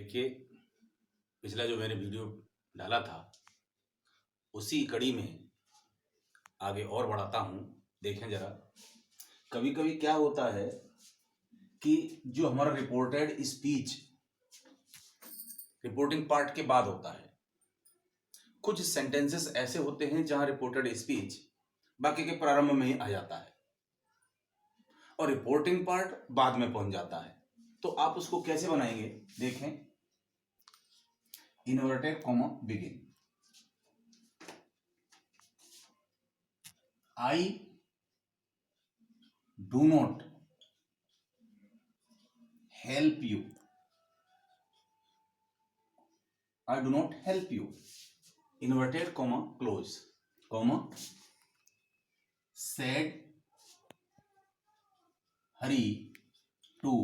देखिए, पिछला जो मैंने वीडियो डाला था उसी कड़ी में आगे और बढ़ाता हूँ। देखें जरा, कभी कभी क्या होता है कि जो हमारा रिपोर्टेड स्पीच रिपोर्टिंग पार्ट के बाद होता है, कुछ सेंटेंसेस ऐसे होते हैं जहां रिपोर्टेड स्पीच बाकी के प्रारंभ में ही आ जाता है और रिपोर्टिंग पार्ट बाद में पहुंच जाता है। तो आप उसको कैसे बनाएंगे? देखें, inverted comma begin. I do not help you. I do not help you. Inverted comma close comma said Hari to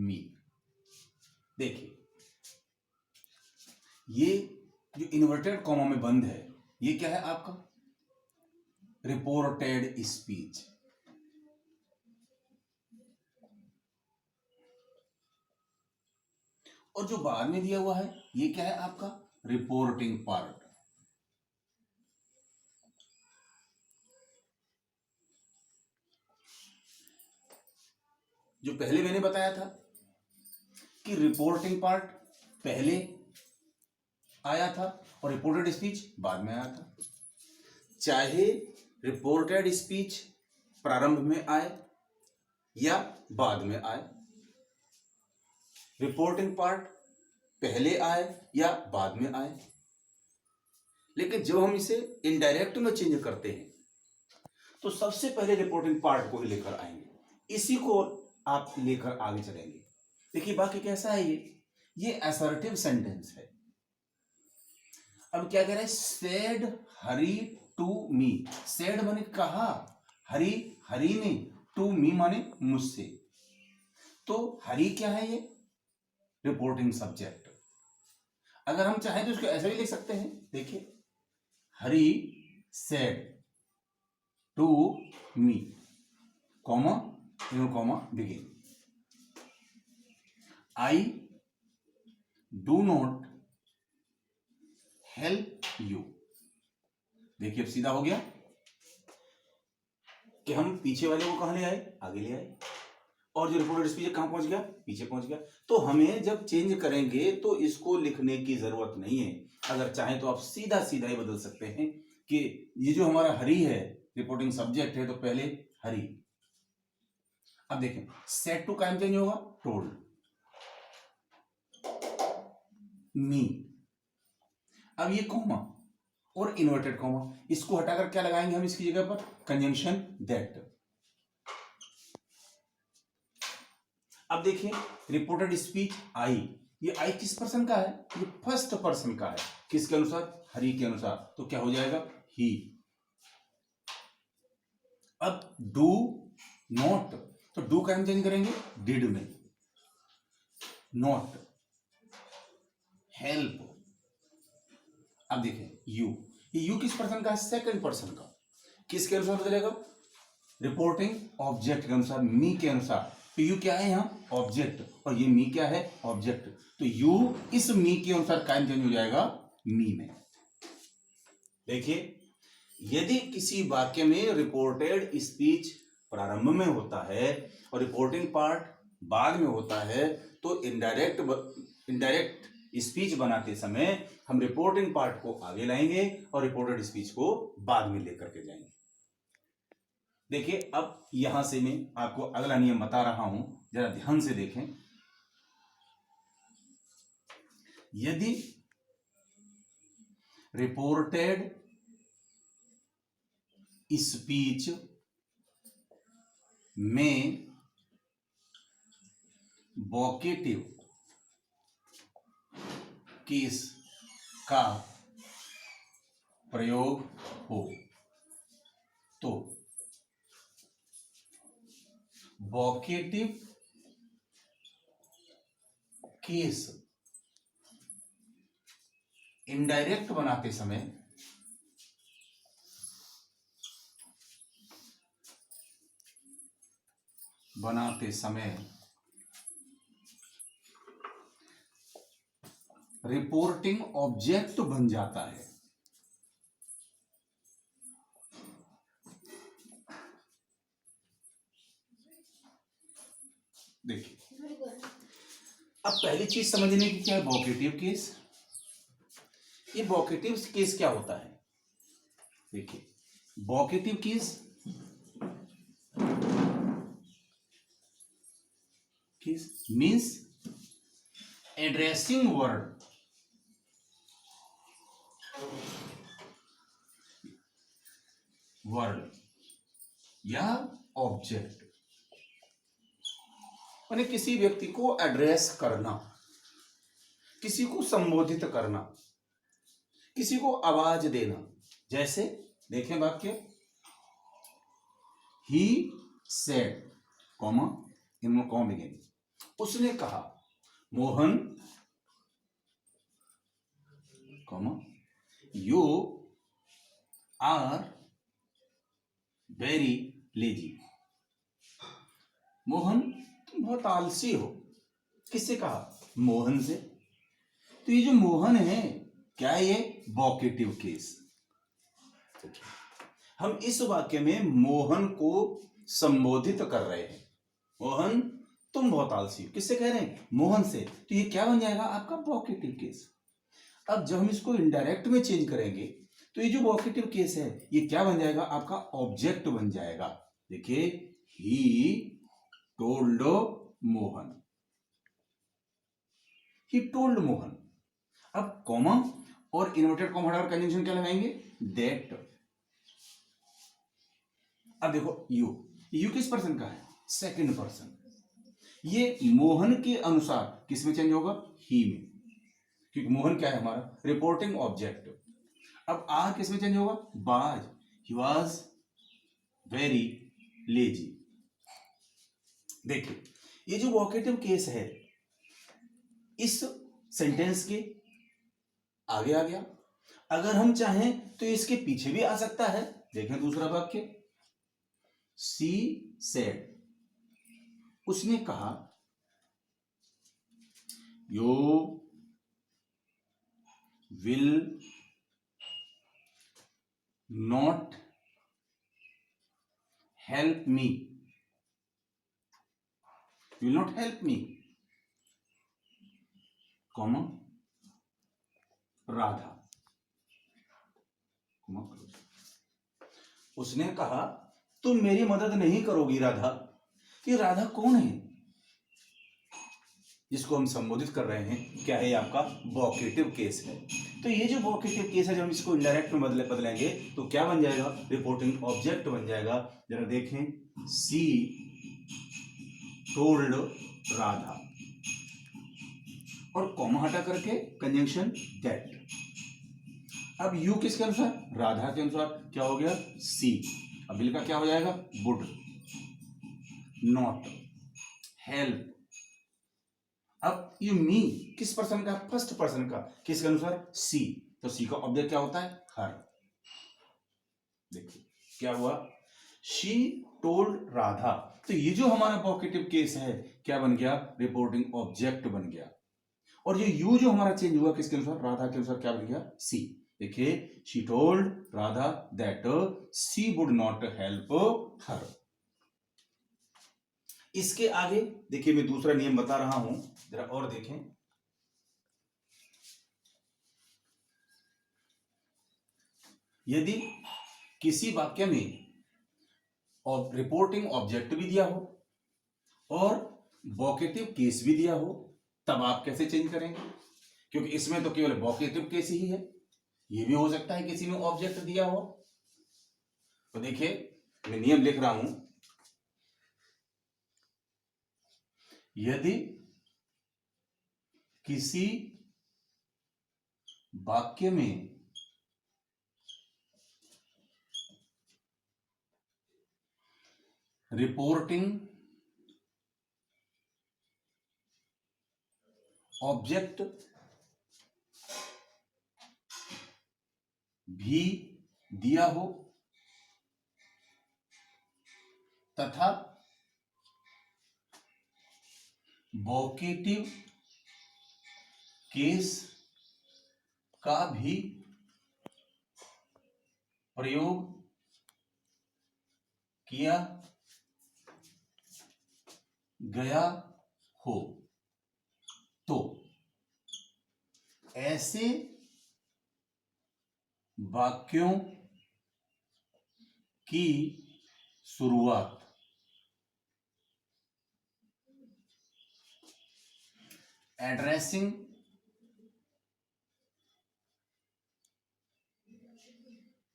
me. देखिए, ये जो इन्वर्टेड कॉमा में बंद है ये क्या है? आपका रिपोर्टेड स्पीच। और जो बाद में दिया हुआ है ये क्या है? आपका रिपोर्टिंग पार्ट। जो पहले मैंने बताया था कि रिपोर्टिंग पार्ट पहले आया था और रिपोर्टेड स्पीच बाद में आया था। चाहे रिपोर्टेड स्पीच प्रारंभ में आए या बाद में आए, रिपोर्टिंग पार्ट पहले आए या बाद में आए, लेकिन जब हम इसे इनडायरेक्ट में चेंज करते हैं तो सबसे पहले रिपोर्टिंग पार्ट को ही लेकर आएंगे, इसी को आप लेकर आगे चलेंगे। देखिए बाकी कैसा है, ये असर्टिव सेंटेंस है। अब क्या कह रहा है? Said hurry to me. Said माने कहा, हरी हरी ने, टू मी माने मुझसे। तो हरी क्या है? ये रिपोर्टिंग सब्जेक्ट। अगर हम चाहें तो इसको ऐसे भी लिख सकते हैं। देखिए, Hari said to me comma comma begin. I do not help you. देखिए अब सीधा हो गया कि हम पीछे वाले को कहां ले आए? आगे ले आए। और जो रिपोर्टेड स्पीच कहां पहुंच गया? पीछे पहुंच गया। तो हमें जब चेंज करेंगे तो इसको लिखने की जरूरत नहीं है। अगर चाहें तो आप सीधा सीधा ही बदल सकते हैं कि ये जो हमारा हरी है रिपोर्टिंग सब्जेक्ट है, तो पहले हरी। अब देखें, सेट टू कायम चेंज होगा, टोल्ड मी। अब ये कॉमा और इन्वर्टेड कॉमा, इसको हटाकर क्या लगाएंगे हम इसकी जगह पर? Conjunction that. अब देखिए, रिपोर्टेड स्पीच आई, ये आई किस पर्सन का है? ये फर्स्ट पर्सन का है। किसके अनुसार? हरी के अनुसार। तो क्या हो जाएगा? ही। अब डू नॉट, तो डू का हम चेंज करेंगे डिड में। Not help. अब देखें यू, ये यू किस पर्सन का है? सेकंड पर्सन का। किसके अनुसार बदलेगा? रिपोर्टिंग ऑब्जेक्ट के अनुसार, मी के अनुसार। तो यू क्या है यहाँ? ऑब्जेक्ट, और ये मी क्या है? ऑब्जेक्ट। तो यू इस मी के अनुसार कायम चेंज हो जाएगा मी में। देखिए, यदि किसी वाक्य में रिपोर्टेड स्पीच प्रारंभ में होता है और रिपोर्टिंग पार्ट बाद में होता है, तो इनडायरेक्ट स्पीच बनाते समय हम रिपोर्टिंग पार्ट को आगे लाएंगे और रिपोर्टेड स्पीच को बाद में लेकर के जाएंगे। देखिए, अब यहां से मैं आपको अगला नियम बता रहा हूं, जरा ध्यान से देखें। यदि रिपोर्टेड स्पीच में वोकेटिव केस का प्रयोग हो, तो वोकेटिव केस इनडायरेक्ट बनाते समय रिपोर्टिंग ऑब्जेक्ट बन जाता है। देखिए, अब पहली चीज समझने की क्या है, वोकेटिव केस। ये वोकेटिव केस क्या होता है? देखिए, vocative case means addressing word या ऑब्जेक्ट, यानी किसी व्यक्ति को एड्रेस करना, किसी को संबोधित करना, किसी को आवाज देना। जैसे देखें वाक्य, ही सेड, कॉमा इनमें कॉम बिगिन, उसने कहा, Mohan, comma you are very lazy. Mohan, तुम बहुत आलसी हो। किससे कहा? मोहन से। तो ये जो मोहन है, क्या है ये? Vocative case. हम इस वाक्य में मोहन को संबोधित कर रहे हैं। मोहन, तुम बहुत आलसी हो। किससे कह रहे हैं? मोहन से। तो ये क्या बन जाएगा? आपका वोकेटिव केस। अब जब हम इसको इनडायरेक्ट में चेंज करेंगे तो ये जो वोकेटिव केस है ये क्या बन जाएगा? आपका ऑब्जेक्ट बन जाएगा। देखिए, he told Mohan, he told Mohan. अब कॉमा और इन्वर्टेड कॉमा हटाकर कंजंक्शन क्या लगाएंगे? दैट। अब देखो, यू किस पर्सन का है? Second person. ये मोहन के अनुसार किस में चेंज होगा? ही में, क्योंकि मोहन क्या है? हमारा रिपोर्टिंग ऑब्जेक्ट। अब आर किस में चेंज होगा? बाज, ही वॉज वेरी लेजी। देखिए, ये जो वोकेटिव केस है इस सेंटेंस के आगे आ गया। अगर हम चाहें तो इसके पीछे भी आ सकता है। देखें दूसरा वाक्य, सी सेड, उसने कहा, you will not help me, you will not help me, comma Radha, उसने कहा, तुम मेरी मदद नहीं करोगी राधा। ये राधा कौन है जिसको हम संबोधित कर रहे हैं? क्या है? आपका वोकेटिव केस है। तो ये जो वोकेटिव केस है, जब हम इसको इनडायरेक्ट में बदलेंगे तो क्या बन जाएगा? रिपोर्टिंग ऑब्जेक्ट बन जाएगा। जरा देखें, सी टोल्ड राधा, और कॉमा हटा करके कंजंक्शन दैट। अब यू किसके अनुसार? राधा के अनुसार। क्या हो गया? सी। अब बिल का क्या हो जाएगा? Would not help. अब यू मी किस पर्सन का? फर्स्ट पर्सन का। किसके अनुसार? सी। तो सी का ऑब्जेक्ट क्या होता है? हर। देखिए क्या हुआ, शी टोल्ड राधा। तो ये जो हमारा वोकेटिव केस है क्या बन गया? रिपोर्टिंग ऑब्जेक्ट बन गया। और ये यू जो हमारा चेंज हुआ किसके अनुसार? राधा के अनुसार। क्या बन गया? सी। देखिए, she told Radha that she would not help her. इसके आगे देखिए, मैं दूसरा नियम बता रहा हूं, जरा और देखें। यदि किसी वाक्य में और रिपोर्टिंग ऑब्जेक्ट भी दिया हो और वोकेटिव केस भी दिया हो, तब आप कैसे चेंज करेंगे? क्योंकि इसमें तो केवल वोकेटिव केस ही है, ये भी हो सकता है किसी में ऑब्जेक्ट दिया हो। तो देखिए, मैं नियम लिख रहा हूं, यदि किसी वाक्य में रिपोर्टिंग ऑब्जेक्ट भी दिया हो तथा वोकेटिव केस का भी प्रयोग किया गया हो तो ऐसे वाक्यों की शुरुआत एड्रेसिंग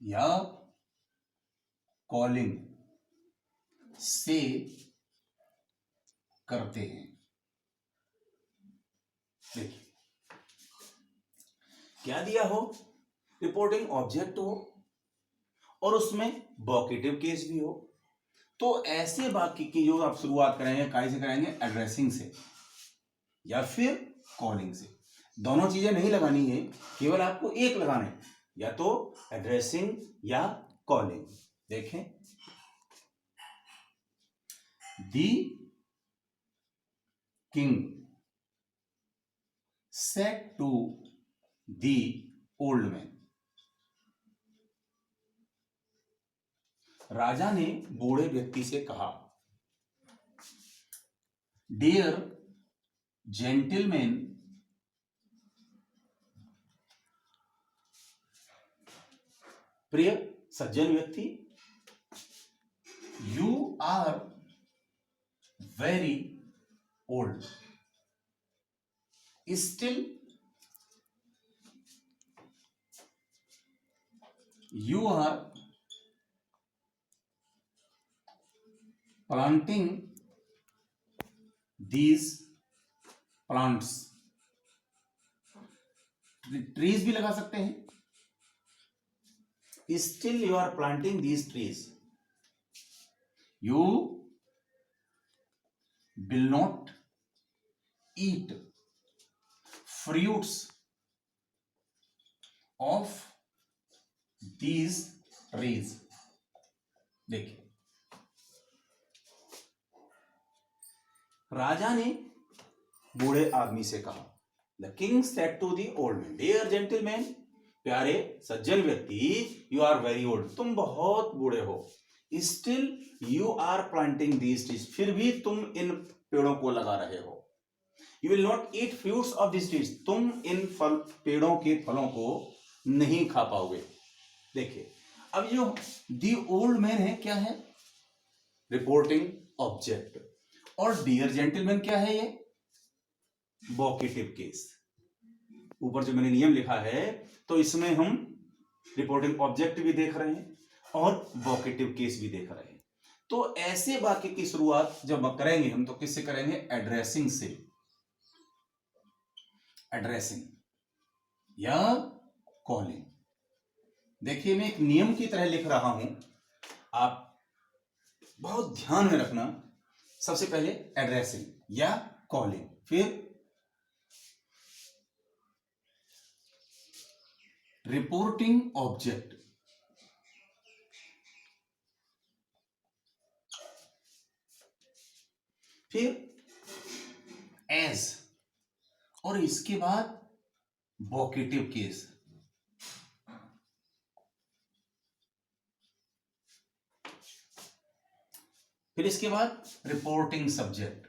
या कॉलिंग से करते हैं। देखिए क्या दिया हो, रिपोर्टिंग ऑब्जेक्ट हो और उसमें वोकेटिव केस भी हो, तो ऐसे वाक्य की जो आप शुरुआत करेंगे काय से करेंगे, एड्रेसिंग से या फिर कॉलिंग से। दोनों चीजें नहीं लगानी है, केवल आपको एक लगाना है, या तो एड्रेसिंग या कॉलिंग। देखें, the king said to the old man, राजा ने बूढ़े व्यक्ति से कहा, डियर जेंटलमैन, प्रिय सज्जन व्यक्ति, you are very old, still you are planting these plants, trees भी लगा सकते हैं, still you are planting these trees, you will not eat fruits of these trees। देखिए, राजा ने बूढ़े आदमी से कहा, the king said to the old man, dear gentleman, प्यारे सज्जन व्यक्ति, यू आर वेरी ओल्ड, तुम बहुत बूढ़े हो, still you are planting these trees, फिर भी तुम इन पेड़ों को लगा रहे हो, you will not eat fruits of this trees, तुम इन पेड़ों के फलों को नहीं खा पाओगे। देखिए, अब जो दी ओल्ड मैन है क्या है, रिपोर्टिंग ऑब्जेक्ट, और डियर जेंटलमैन क्या है, ये वोकेटिव केस। ऊपर जो मैंने नियम लिखा है तो इसमें हम रिपोर्टिंग ऑब्जेक्ट भी देख रहे हैं और वोकेटिव केस भी देख रहे हैं। तो ऐसे वाक्य की शुरुआत जब करेंगे हम तो किससे करेंगे, एड्रेसिंग से, एड्रेसिंग या कॉलिंग। देखिए, मैं एक नियम की तरह लिख रहा हूं, आप बहुत ध्यान में रखना। सबसे पहले एड्रेसिंग या कॉलिंग, फिर रिपोर्टिंग ऑब्जेक्ट, फिर एज, और इसके बाद वोकेटिव केस, फिर इसके बाद रिपोर्टिंग सब्जेक्ट,